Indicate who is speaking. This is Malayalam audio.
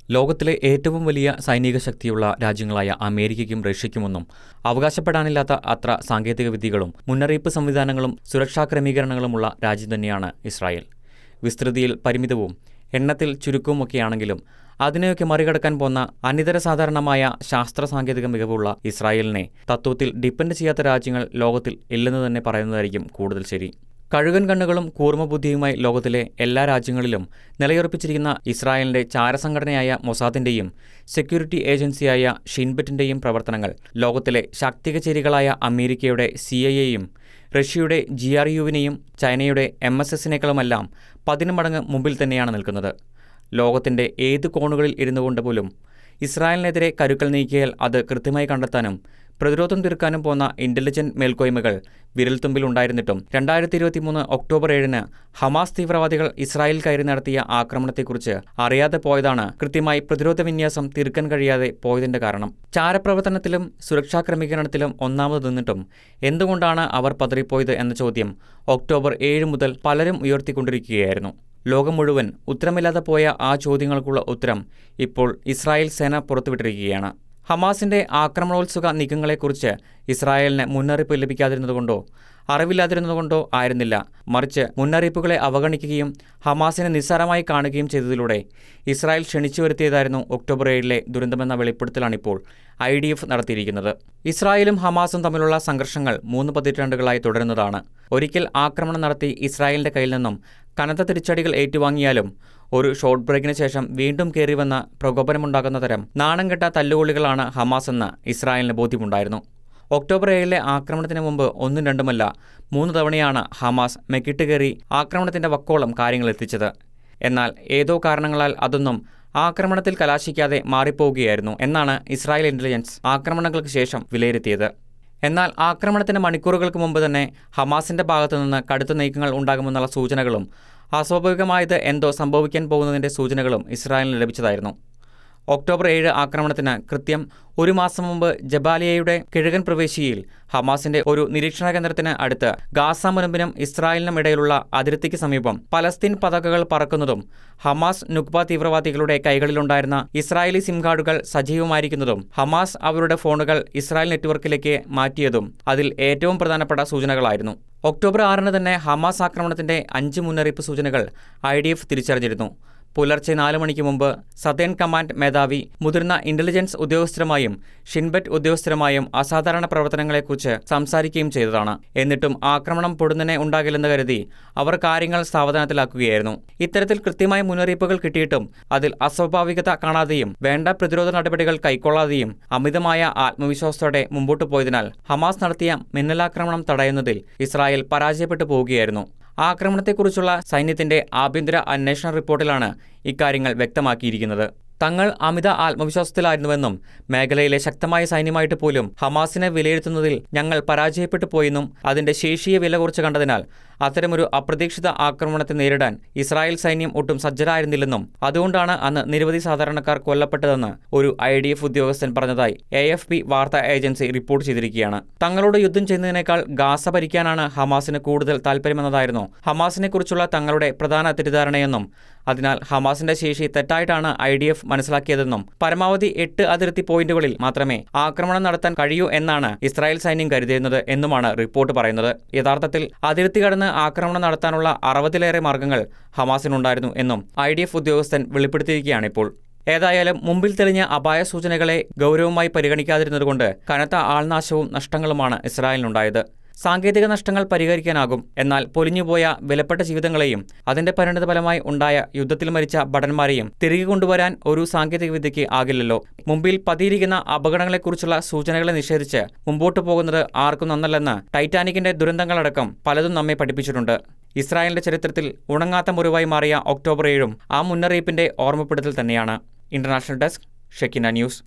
Speaker 1: ലോകത്തിലെ ഏറ്റവും വലിയ സൈനിക ശക്തിയുള്ള രാജ്യങ്ങളായ അമേരിക്കയ്ക്കും റഷ്യയ്ക്കുമൊന്നും അവകാശപ്പെടാനില്ലാത്ത അത്ര സാങ്കേതിക വിദ്യകളും മുന്നറിയിപ്പ് സംവിധാനങ്ങളും സുരക്ഷാ ക്രമീകരണങ്ങളുമുള്ള രാജ്യം തന്നെയാണ് ഇസ്രായേൽ. വിസ്തൃതിയിൽ പരിമിതവും എണ്ണത്തിൽ ചുരുക്കവുമൊക്കെയാണെങ്കിലും അതിനെയൊക്കെ മറികടക്കാൻ പോന്ന അനിതര സാധാരണമായ ശാസ്ത്ര സാങ്കേതിക മികവുള്ള ഇസ്രായേലിനെ തത്വത്തിൽ ഡിപ്പെൻഡ് ചെയ്യാത്ത രാജ്യങ്ങൾ ലോകത്തിൽ ഇല്ലെന്ന് തന്നെ പറയുന്നതായിരിക്കും കൂടുതൽ ശരി. കഴുകൻ കണ്ണുകളും കൂർമ്മബുദ്ധിയുമായി ലോകത്തിലെ എല്ലാ രാജ്യങ്ങളിലും നിലയുറപ്പിച്ചിരിക്കുന്ന ഇസ്രായേലിന്റെ ചാരസംഘടനയായ മൊസാദിന്റെയും സെക്യൂരിറ്റി ഏജൻസിയായ ഷിൻബെറ്റിന്റെയും പ്രവർത്തനങ്ങൾ ലോകത്തിലെ ശാക്തിക ചേരികളായ അമേരിക്കയുടെ CIA-യും റഷ്യയുടെ GRUവിനെയും ചൈനയുടെ MSSനേക്കാളുമെല്ലാം 10 മടങ്ങ് മുമ്പിൽ തന്നെയാണ് നിൽക്കുന്നത്. ലോകത്തിന്റെ ഏത് കോണുകളിൽ ഇരുന്നുകൊണ്ട് പോലും ഇസ്രായേലിനെതിരെ കരുക്കൾ നീക്കിയാൽ അത് കൃത്യമായി കണ്ടെത്താനും പ്രതിരോധം തീർക്കാനും പോന്ന ഇന്റലിജന്റ് മേൽക്കോയ്മകൾ വിരൽത്തുമ്പിലുണ്ടായിരുന്നിട്ടും 2023 ഒക്ടോബർ 7 ഹമാസ് തീവ്രവാദികൾ ഇസ്രായേൽ കയറി നടത്തിയ ആക്രമണത്തെക്കുറിച്ച് അറിയാതെ പോയതാണ് കൃത്യമായി പ്രതിരോധ വിന്യാസം തീർക്കാൻ കഴിയാതെ പോയതിന്റെ കാരണം. ചാരപ്രവർത്തനത്തിലും സുരക്ഷാ ക്രമീകരണത്തിലും ഒന്നാമത് നിന്നിട്ടും എന്തുകൊണ്ടാണ് അവർ പതറിപ്പോയത് എന്ന ചോദ്യം ഒക്ടോബർ 7 മുതൽ പലരും ഉയർത്തിക്കൊണ്ടിരിക്കുകയായിരുന്നു. ലോകം മുഴുവൻ ഉത്തരമില്ലാതെ പോയ ആ ചോദ്യങ്ങൾക്കുള്ള ഉത്തരം ഇപ്പോൾ ഇസ്രായേൽ സേന പുറത്തുവിട്ടിരിക്കുകയാണ്. ഹമാസിന്റെ ആക്രമണോത്സുക നീക്കങ്ങളെക്കുറിച്ച് ഇസ്രായേലിന് മുന്നറിയിപ്പ് ലഭിക്കാതിരുന്നതുകൊണ്ടോ അറിവില്ലാതിരുന്നതുകൊണ്ടോ ആയിരുന്നില്ല, മറിച്ച് മുന്നറിയിപ്പുകളെ അവഗണിക്കുകയും ഹമാസിനെ നിസ്സാരമായി കാണുകയും ചെയ്തതിലൂടെ ഇസ്രായേൽ ക്ഷണിച്ചു വരുത്തിയതായിരുന്നു ഒക്ടോബർ 7 ദുരന്തമെന്ന വെളിപ്പെടുത്തലാണിപ്പോൾ IDF നടത്തിയിരിക്കുന്നത്. ഇസ്രായേലും ഹമാസും തമ്മിലുള്ള സംഘർഷങ്ങൾ 3 പതിറ്റാണ്ടുകളായി തുടരുന്നതാണ്. ഒരിക്കൽ ആക്രമണം നടത്തി ഇസ്രായേലിന്റെ കയ്യിൽ നിന്നും കനത്ത തിരിച്ചടികൾ ഏറ്റുവാങ്ങിയാലും ഒരു ഷോർട്ട് ബ്രേക്കിന് ശേഷം വീണ്ടും കയറിവന്ന പ്രകോപനമുണ്ടാകുന്ന തരം നാണം കെട്ട തല്ലുകൊള്ളികളാണ് ഹമാസ് എന്ന് ഇസ്രായേലിന് ബോധ്യമുണ്ടായിരുന്നു. ഒക്ടോബർ 7 ആക്രമണത്തിന് മുമ്പ് 1-2മല്ല 3 തവണയാണ് ഹമാസ് മെക്കിട്ട് കയറി ആക്രമണത്തിന്റെ വക്കോളം കാര്യങ്ങൾ എത്തിച്ചത്. എന്നാൽ ഏതോ കാരണങ്ങളാൽ അതൊന്നും ആക്രമണത്തിൽ കലാശിക്കാതെ മാറിപ്പോവുകയായിരുന്നു എന്നാണ് ഇസ്രായേൽ ഇന്റലിജൻസ് ആക്രമണങ്ങൾക്ക് ശേഷം വിലയിരുത്തിയത്. എന്നാൽ ആക്രമണത്തിന് മണിക്കൂറുകൾക്ക് മുമ്പ് തന്നെ ഹമാസിന്റെ ഭാഗത്തുനിന്ന് കടുത്ത നീക്കങ്ങൾ ഉണ്ടാകുമെന്നുള്ള സൂചനകളും അസ്വാഭാവികമായത് എന്തോ സംഭവിക്കാൻ പോകുന്നതിന്റെ സൂചനകളും ഇസ്രായേലിന് ലഭിച്ചതായിരുന്നു. ഒക്ടോബർ 7 ആക്രമണത്തിന് കൃത്യം 1 മാസം മുമ്പ് ജബാലിയയുടെ കിഴക്കൻ പ്രവേശിയിൽ ഹമാസിന്റെ ഒരു നിരീക്ഷണ കേന്ദ്രത്തിന് അടുത്ത് ഗാസ മുനമ്പിനും ഇസ്രായേലിനും ഇടയിലുള്ള അതിർത്തിക്ക് സമീപം പലസ്തീൻ പതാകകൾ പറക്കുന്നതും ഹമാസ് നുക്ബ തീവ്രവാദികളുടെ കൈകളിലുണ്ടായിരുന്ന ഇസ്രായേലി സിം കാർഡുകൾ സജീവമായിരിക്കുന്നതും ഹമാസ് അവരുടെ ഫോണുകൾ ഇസ്രായേൽ നെറ്റ്വർക്കിലേക്ക് മാറ്റിയതും അതിൽ ഏറ്റവും പ്രധാനപ്പെട്ട സൂചനകളായിരുന്നു. ഒക്ടോബർ 6 തന്നെ ഹമാസ് ആക്രമണത്തിന്റെ 5 മുന്നറിയിപ്പ് സൂചനകൾ IDF തിരിച്ചറിഞ്ഞിരുന്നു. പുലർച്ചെ 4 മണിക്ക് മുമ്പ് സതേൺ കമാൻഡ് മേധാവി മുതിർന്ന ഇന്റലിജൻസ് ഉദ്യോഗസ്ഥരുമായും ഷിൻബെറ്റ് ഉദ്യോഗസ്ഥരുമായും അസാധാരണ പ്രവർത്തനങ്ങളെക്കുറിച്ച് സംസാരിക്കുകയും ചെയ്തതാണ്. എന്നിട്ടും ആക്രമണം പൊടുന്നനെ ഉണ്ടാകില്ലെന്ന് കരുതി അവർ കാര്യങ്ങൾ സാവധാനത്തിലാക്കുകയായിരുന്നു. ഇത്തരത്തിൽ കൃത്യമായ മുന്നറിയിപ്പുകൾ കിട്ടിയിട്ടും അതിൽ അസ്വാഭാവികത കാണാതെയും വേണ്ട പ്രതിരോധ നടപടികൾ കൈക്കൊള്ളാതെയും അമിതമായ ആത്മവിശ്വാസത്തോടെ മുമ്പോട്ടു പോയതിനാൽ ഹമാസ് നടത്തിയ മിന്നലാക്രമണം തടയുന്നതിൽ ഇസ്രായേൽ പരാജയപ്പെട്ടു പോവുകയായിരുന്നു. ആക്രമണത്തെക്കുറിച്ചുള്ള സൈന്യത്തിന്റെ ആഭ്യന്തര അന്വേഷണ റിപ്പോർട്ടിലാണ് ഇക്കാര്യങ്ങൾ വ്യക്തമാക്കിയിരിക്കുന്നത്. തങ്ങൾ അമിത ആത്മവിശ്വാസത്തിലായിരുന്നുവെന്നും മേഖലയിലെ ശക്തമായ സൈന്യമായിട്ട് പോലും ഹമാസിനെ വിലയിരുത്തുന്നതിൽ ഞങ്ങൾ പരാജയപ്പെട്ടു പോയെന്നും അതിന്റെ ശേഷിയെ വില കുറച്ച് കണ്ടതിനാൽ അത്തരമൊരു അപ്രതീക്ഷിത ആക്രമണത്തെ നേരിടാൻ ഇസ്രായേൽ സൈന്യം ഒട്ടും സജ്ജരായിരുന്നില്ലെന്നും അതുകൊണ്ടാണ് അന്ന് നിരവധി സാധാരണക്കാർ കൊല്ലപ്പെട്ടതെന്ന് ഒരു IDF ഉദ്യോഗസ്ഥൻ പറഞ്ഞതായി AFP വാർത്താ ഏജൻസി റിപ്പോർട്ട് ചെയ്തിരിക്കുകയാണ്. തങ്ങളോട് യുദ്ധം ചെയ്യുന്നതിനേക്കാൾ ഗാസ ഭരിക്കാനാണ് ഹമാസിന് കൂടുതൽ താൽപ്പര്യമെന്നതായിരുന്നു ഹമാസിനെക്കുറിച്ചുള്ള തങ്ങളുടെ പ്രധാന തെറ്റിദ്ധാരണയെന്നും അതിനാൽ ഹമാസിന്റെ ശേഷി തെറ്റായിട്ടാണ് IDF മനസ്സിലാക്കിയതെന്നും പരമാവധി 8 അതിർത്തി പോയിന്റുകളിൽ മാത്രമേ ആക്രമണം നടത്താൻ കഴിയൂ എന്നാണ് ഇസ്രായേൽ സൈന്യം കരുതിയിരുന്നത് എന്നുമാണ് റിപ്പോർട്ട് പറയുന്നത്. യഥാർത്ഥത്തിൽ അതിർത്തി കടന്ന് ആക്രമണം നടത്താനുള്ള 60-ലേറെ മാർഗങ്ങൾ ഹമാസിനുണ്ടായിരുന്നു എന്നും IDF ഉദ്യോഗസ്ഥൻ വെളിപ്പെടുത്തിയിരിക്കുകയാണിപ്പോൾ. ഏതായാലും മുമ്പിൽ തെളിഞ്ഞ അപായ സൂചനകളെ ഗൗരവമായി പരിഗണിക്കാതിരുന്നതുകൊണ്ട് കനത്ത ആൾനാശവും നഷ്ടങ്ങളുമാണ് ഇസ്രായേലിനുണ്ടായത്. സാങ്കേതിക നഷ്ടങ്ങൾ പരിഹരിക്കാനാകും, എന്നാൽ പൊലിഞ്ഞുപോയ വിലപ്പെട്ട ജീവിതങ്ങളെയും അതിന്റെ പരിണതഫലമായി ഉണ്ടായ യുദ്ധത്തിൽ മരിച്ച ഭടന്മാരെയും തിരികെ കൊണ്ടുവരാൻ ഒരു സാങ്കേതിക വിദ്യയ്ക്ക് ആകില്ലല്ലോ. മുമ്പിൽ പതിയിരിക്കുന്ന അപകടങ്ങളെക്കുറിച്ചുള്ള സൂചനകളെ നിഷേധിച്ച് മുമ്പോട്ടു പോകുന്നത് ആർക്കും നന്നല്ലെന്ന് ടൈറ്റാനിക്കിന്റെ ദുരന്തങ്ങളടക്കം പലതും നമ്മെ പഠിപ്പിച്ചിട്ടുണ്ട്. ഇസ്രായേലിന്റെ ചരിത്രത്തിൽ ഉണങ്ങാത്ത മുറിവായി മാറിയ ഒക്ടോബർ 7 ആ മുന്നറിയിപ്പിന്റെ ഓർമ്മപ്പെടുത്തൽ തന്നെയാണ്. International desk, Shekinah news.